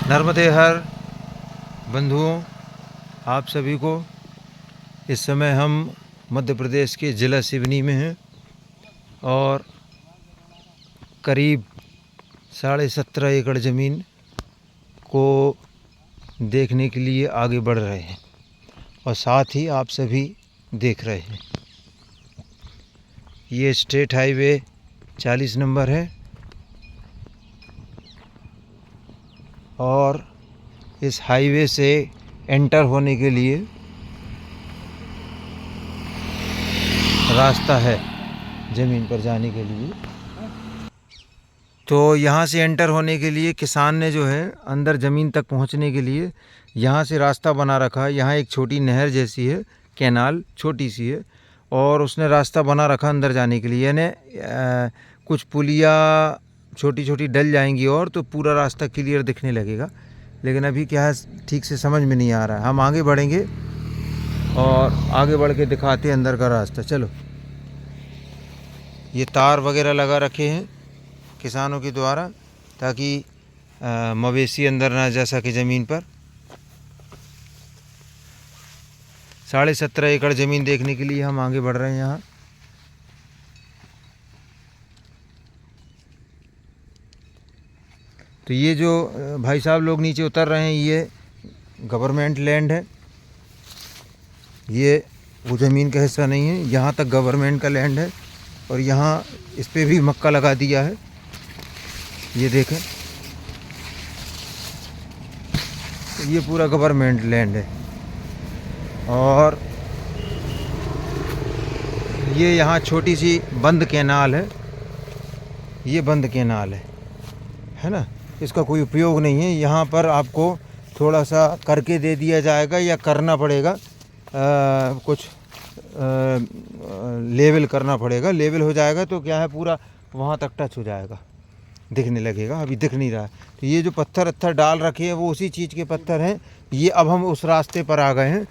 नर्मदे हर बंधुओं, आप सभी को इस समय हम मध्य प्रदेश के ज़िला सिवनी में हैं और करीब 17.5 एकड़ ज़मीन को देखने के लिए आगे बढ़ रहे हैं और साथ ही आप सभी देख रहे हैं। ये स्टेट हाईवे 40 नंबर है और इस हाईवे से एंटर होने के लिए रास्ता है ज़मीन पर जाने के लिए। तो यहाँ से एंटर होने के लिए किसान ने जो है अंदर ज़मीन तक पहुँचने के लिए यहाँ से रास्ता बना रखा है। यहाँ एक छोटी नहर जैसी है, कैनाल छोटी सी है और उसने रास्ता बना रखा अंदर जाने के लिए। यानी कुछ पुलिया छोटी छोटी डल जाएंगी और तो पूरा रास्ता क्लियर दिखने लगेगा, लेकिन अभी क्या है ठीक से समझ में नहीं आ रहा है। हम आगे बढ़ेंगे और आगे बढ़ के दिखाते हैं अंदर का रास्ता। चलो, ये तार वगैरह लगा रखे हैं किसानों के द्वारा ताकि मवेशी अंदर ना जा सके ज़मीन पर। 17.5 एकड़ ज़मीन देखने के लिए हम आगे बढ़ रहे हैं यहाँ। तो ये जो भाई साहब लोग नीचे उतर रहे हैं ये गवर्नमेंट लैंड है, ये वो ज़मीन का हिस्सा नहीं है। यहाँ तक गवर्नमेंट का लैंड है और यहाँ इस पे भी मक्का लगा दिया है। ये देखें, ये पूरा गवर्नमेंट लैंड है और ये यहाँ छोटी सी बंद कैनाल है। ये बंद कैनाल है ना, इसका कोई उपयोग नहीं है। यहाँ पर आपको थोड़ा सा करके दे दिया जाएगा या करना पड़ेगा, कुछ लेवल करना पड़ेगा। लेवल हो जाएगा तो क्या है पूरा वहाँ तक टच हो जाएगा, दिखने लगेगा। अभी दिख नहीं रहा है। तो ये जो पत्थर डाल रखे हैं वो उसी चीज़ के पत्थर हैं। ये अब हम उस रास्ते पर आ गए हैं।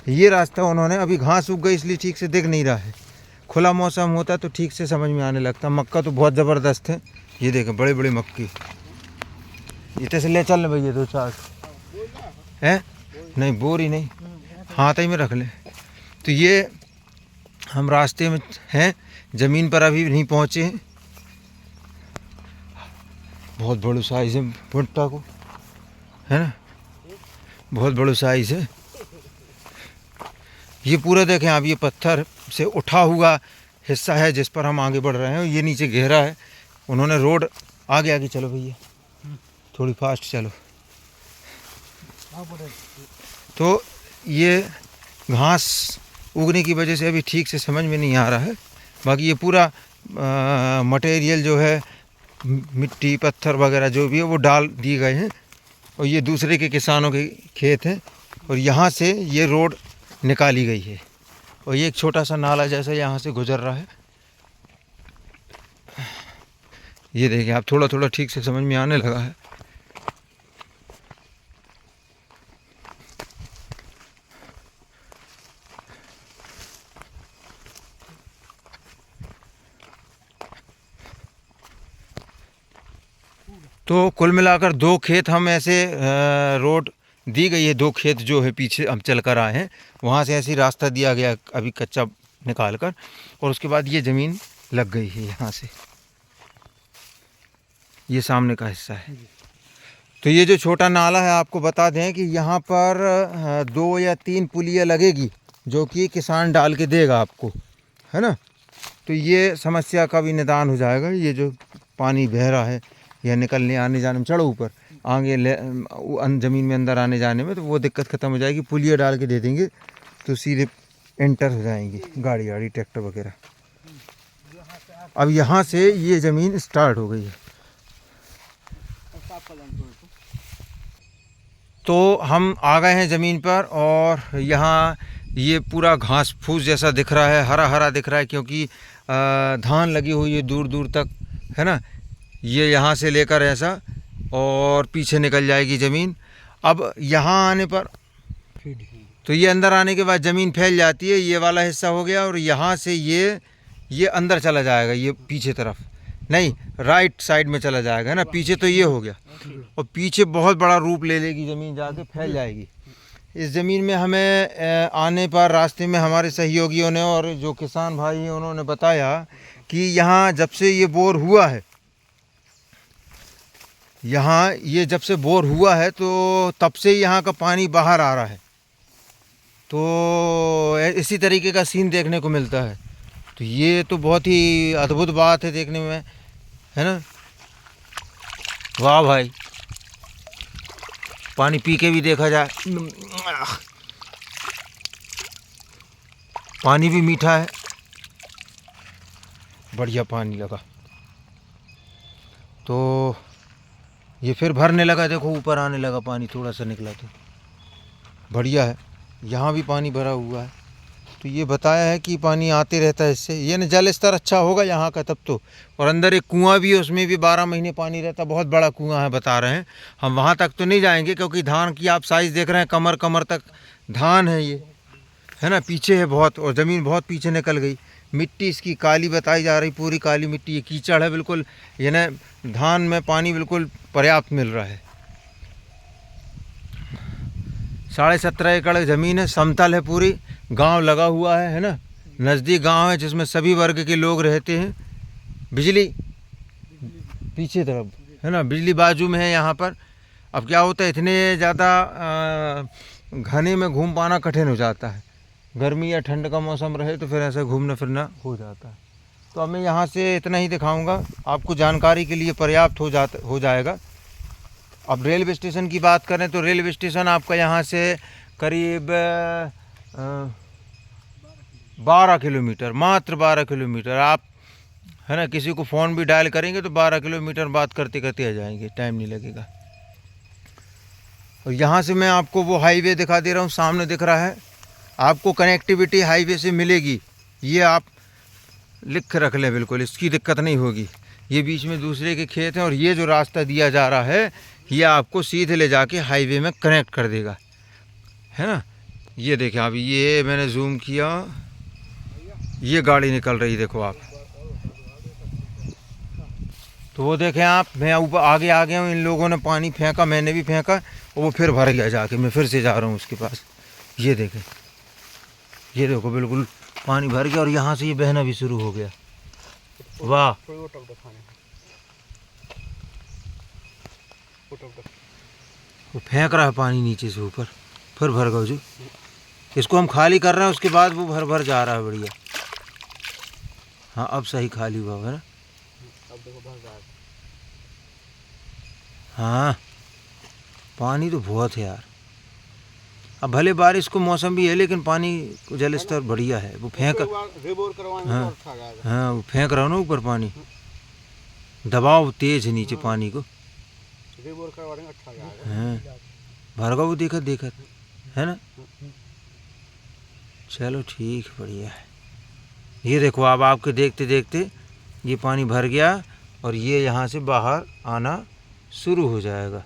ये रास्ता उन्होंने, अभी घास उग गई इसलिए ठीक से दिख नहीं रहा है। खुला मौसम होता तो ठीक से समझ में आने लगता। मक्का तो बहुत ज़बरदस्त है। ये देखें, बड़े बड़े मक्की। इतने से ले चल ले भैया, 2-4 है नहीं, बोरी नहीं, हाथ ही में रख ले। तो ये हम रास्ते में हैं, ज़मीन पर अभी नहीं पहुँचे हैं। बहुत बड़ो साइज़ है भुट्टा को, है ना, बहुत बड़ो साइज़ है। ये पूरा देखें आप, ये पत्थर से उठा हुआ हिस्सा है जिस पर हम आगे बढ़ रहे हैं। ये नीचे गहरा है। उन्होंने रोड आगे आगे चलो भैया, थोड़ी फास्ट चलो। तो ये घास उगने की वजह से अभी ठीक से समझ में नहीं आ रहा है। बाकी ये पूरा मटेरियल जो है, मिट्टी पत्थर वगैरह जो भी है वो डाल दिए गए हैं और ये दूसरे के किसानों के खेत हैं और यहाँ से ये रोड निकाली गई है और ये एक छोटा सा नाला जैसा यहाँ से गुजर रहा है। ये देखिए आप, थोड़ा थोड़ा ठीक से समझ में आने लगा है। तो कुल मिलाकर 2 खेत हम ऐसे रोड दी गई है। 2 खेत जो है पीछे हम चल कर आए हैं, वहाँ से ऐसे रास्ता दिया गया अभी कच्चा निकाल कर, और उसके बाद ये ज़मीन लग गई है यहाँ से। ये सामने का हिस्सा है। तो ये जो छोटा नाला है, आपको बता दें कि यहाँ पर 2 या 3 पुलिया लगेगी जो कि किसान डाल के देगा आपको, है ना। तो ये समस्या का भी निदान हो जाएगा। ये जो पानी बह रहा है या निकलने आने जाने में, चढ़ो ऊपर आगे ज़मीन में अंदर आने जाने में, तो वो दिक्कत ख़त्म हो जाएगी। पुलिया डाल के दे देंगे तो सीधे एंटर हो जाएंगी गाड़ी ट्रैक्टर वगैरह। अब यहाँ से ये ज़मीन स्टार्ट हो गई है। तो हम आ गए हैं ज़मीन पर और यहाँ ये पूरा घास फूस जैसा दिख रहा है, हरा हरा दिख रहा है, क्योंकि धान लगी हुई है दूर दूर तक, है ना। ये यहाँ से लेकर ऐसा और पीछे निकल जाएगी ज़मीन। अब यहाँ आने पर तो ये अंदर आने के बाद ज़मीन फैल जाती है। ये वाला हिस्सा हो गया और यहाँ से ये अंदर चला जाएगा, ये पीछे तरफ। नहीं, राइट साइड में चला जाएगा ना, पीछे तो ये हो गया, और पीछे बहुत बड़ा रूप ले लेगी ज़मीन, जाके फैल जाएगी। इस ज़मीन में हमें आने पर रास्ते में हमारे सहयोगियों ने और जो किसान भाई हैं उन्होंने बताया कि यहाँ जब से ये बोर हुआ है, यहाँ ये जब से बोर हुआ है तो तब से यहाँ का पानी बाहर आ रहा है। तो इसी तरीके का सीन देखने को मिलता है। तो ये तो बहुत ही अद्भुत बात है देखने में, है ना। वाह भाई, पानी पी के भी देखा जाए, पानी भी मीठा है, बढ़िया पानी लगा। तो ये फिर भरने लगा, देखो ऊपर आने लगा पानी, थोड़ा सा निकला तो बढ़िया है। यहाँ भी पानी भरा हुआ है। तो ये बताया है कि पानी आते रहता है इससे, ये न जल स्तर अच्छा होगा यहाँ का तब तो। और अंदर एक कुआं भी है, उसमें भी 12 महीने पानी रहता, बहुत बड़ा कुआं है बता रहे हैं। हम वहाँ तक तो नहीं जाएंगे क्योंकि धान की आप साइज़ देख रहे हैं, कमर कमर तक धान है ये, है ना। पीछे है बहुत, और ज़मीन बहुत पीछे निकल गई। मिट्टी इसकी काली बताई जा रही, पूरी काली मिट्टी, ये कीचड़ है बिल्कुल, ये ना धान में पानी बिल्कुल पर्याप्त मिल रहा है। 17.5 एकड़ ज़मीन है, समतल है पूरी, गांव लगा हुआ है ना, नज़दीक गांव है जिसमें सभी वर्ग के लोग रहते हैं। बिजली पीछे तरफ है ना, बिजली बाजू में है यहाँ पर। अब क्या होता है, इतने ज़्यादा घने में घूम पाना कठिन हो जाता है, गर्मी या ठंड का मौसम रहे तो फिर ऐसा घूमना फिरना हो जाता है। तो अब मैं यहाँ से इतना ही दिखाऊंगा, आपको जानकारी के लिए पर्याप्त हो जाएगा। अब रेलवे स्टेशन की बात करें तो रेलवे स्टेशन आपका यहाँ से करीब 12 किलोमीटर, मात्र 12 किलोमीटर। आप है ना, किसी को फ़ोन भी डायल करेंगे तो 12 किलोमीटर बात करते करते आ जाएंगे, टाइम नहीं लगेगा। और यहाँ से मैं आपको वो हाईवे दिखा दे रहा हूँ, सामने दिख रहा है, आपको कनेक्टिविटी हाईवे से मिलेगी। ये आप लिख रख लें, बिल्कुल इसकी दिक्कत नहीं होगी। ये बीच में दूसरे के खेत हैं, और ये जो रास्ता दिया जा रहा है ये आपको सीधे ले जाके हाईवे में कनेक्ट कर देगा, है ना। ये देखें आप, ये मैंने जूम किया, ये गाड़ी निकल रही देखो आप। तो वो देखें आप, मैं ऊपर आगे आ गया हूँ, इन लोगों ने पानी फेंका, मैंने भी फेंका, और वो फिर भर गया जाके, मैं फिर से जा रहा हूँ उसके पास। ये देखें, ये देखो बिल्कुल पानी भर गया, और यहाँ से ये बहना भी शुरू हो गया। वाह, वो फेंक रहा है पानी नीचे से ऊपर, फिर भर गया जो। इसको हम खाली कर रहे हैं, उसके बाद वो भर भर जा रहा है, बढ़िया। हाँ अब सही खाली हुआ है ना, अब देखो भर रहा है। हाँ पानी तो बहुत है यार। अब भले बारिश को मौसम भी है, लेकिन पानी जल स्तर बढ़िया है। वो फेंक, हाँ हाँ वो फेंक रहा हो ना ऊपर पानी, दबाव तेज है नीचे पानी को। हाँ भरगा वो देखत देखत, है ना। चलो ठीक, बढ़िया है। ये देखो अब आपके देखते देखते ये पानी भर गया, और ये यहाँ से बाहर आना शुरू हो जाएगा।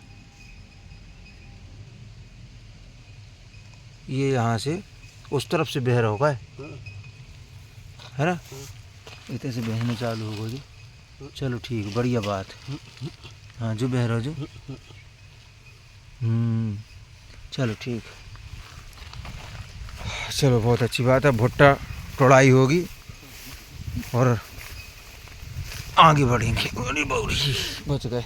ये यहाँ से उस तरफ से बह रहा होगा, है ना, इधर से बहने चालू होगा जी। चलो ठीक, बढ़िया बात है। हाँ जो बह रहा हो जो, चलो ठीक, चलो बहुत अच्छी बात है। भुट्टा तोड़ाई होगी और आगे बढ़ेंगे। अरे बौरी, बच गए।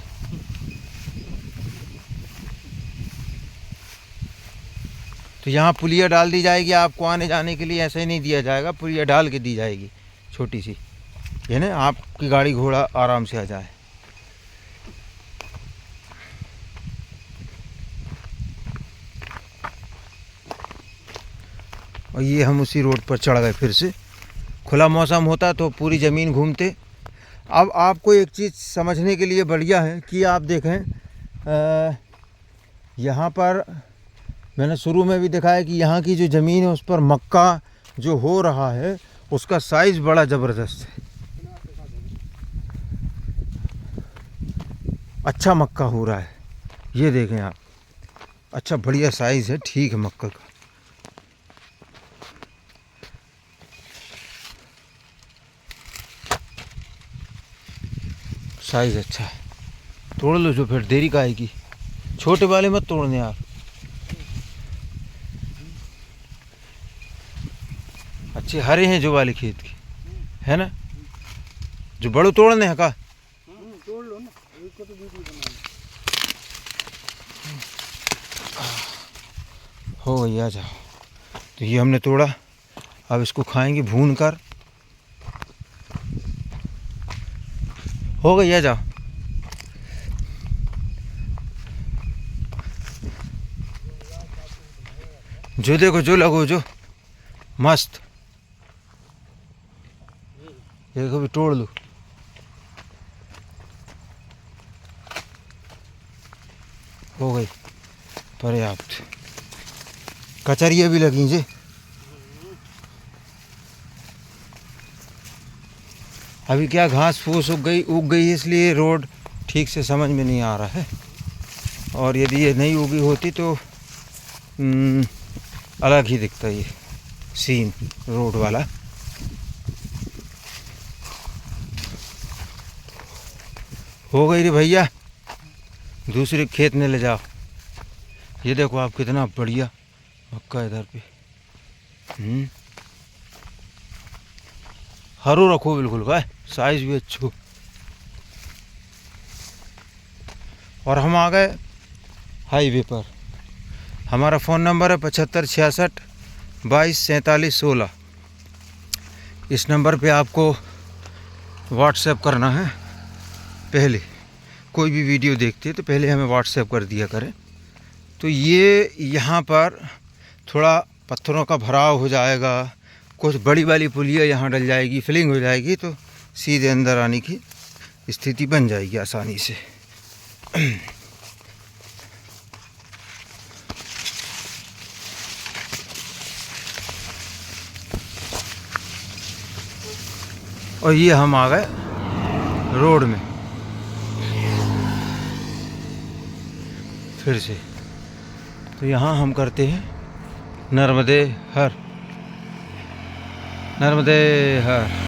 तो यहाँ पुलिया डाल दी जाएगी, आपको आने जाने के लिए ऐसे ही नहीं दिया जाएगा, पुलिया डाल के दी जाएगी छोटी सी, है ना, आपकी गाड़ी घोड़ा आराम से आ जाए। और ये हम उसी रोड पर चढ़ गए फिर से। खुला मौसम होता तो पूरी ज़मीन घूमते। अब आपको एक चीज़ समझने के लिए बढ़िया है कि आप देखें, यहाँ पर मैंने शुरू में भी दिखाया कि यहाँ की जो ज़मीन है उस पर मक्का जो हो रहा है उसका साइज़ बड़ा ज़बरदस्त है, अच्छा मक्का हो रहा है। ये देखें आप, अच्छा बढ़िया साइज़ है, ठीक है मक्का का। साइज़ अच्छा है, तोड़ लो जो, फिर देरी काहे की। छोटे वाले मत तोड़ने आप। अच्छे हरे हैं जो वाले खेत के, है ना? जो बड़ो तोड़ने हैं का? तोड़ लो ना, एक को तो वीडियो बनाना। हो गई, आ जाओ। तो ये हमने तोड़ा, अब इसको खाएंगे भून कर। हो गई, आ जाओ। जो देखो, जो लगो, जो मस्त। देखो भी तोड़ लो। हो गई पर्याप्त। कचरियाँ भी लगी जी। अभी क्या घास फूस उग गई इसलिए रोड ठीक से समझ में नहीं आ रहा है, और यदि ये नहीं उगी होती तो अलग ही दिखता ये सीन रोड वाला। हो गई रे भैया, दूसरे खेत में ले जाओ। ये देखो आप, कितना बढ़िया मक्का इधर पे। हरो रखो बिल्कुल का, साइज भी अच्छो। और हम आ गए हाईवे पर। हमारा फ़ोन नंबर है 75 66 22 47 16। इस नंबर पे आपको व्हाट्सएप करना है। पहले कोई भी वीडियो देखते तो पहले हमें व्हाट्सएप कर दिया करें। तो ये यहाँ पर थोड़ा पत्थरों का भराव हो जाएगा, कुछ बड़ी वाली पुलिया यहाँ डल जाएगी, फिलिंग हो जाएगी, तो सीधे अंदर आने की स्थिति बन जाएगी आसानी से। और ये हम आ गए रोड में फिर से। तो यहाँ हम करते हैं नर्मदे हर, नर्मदे हर।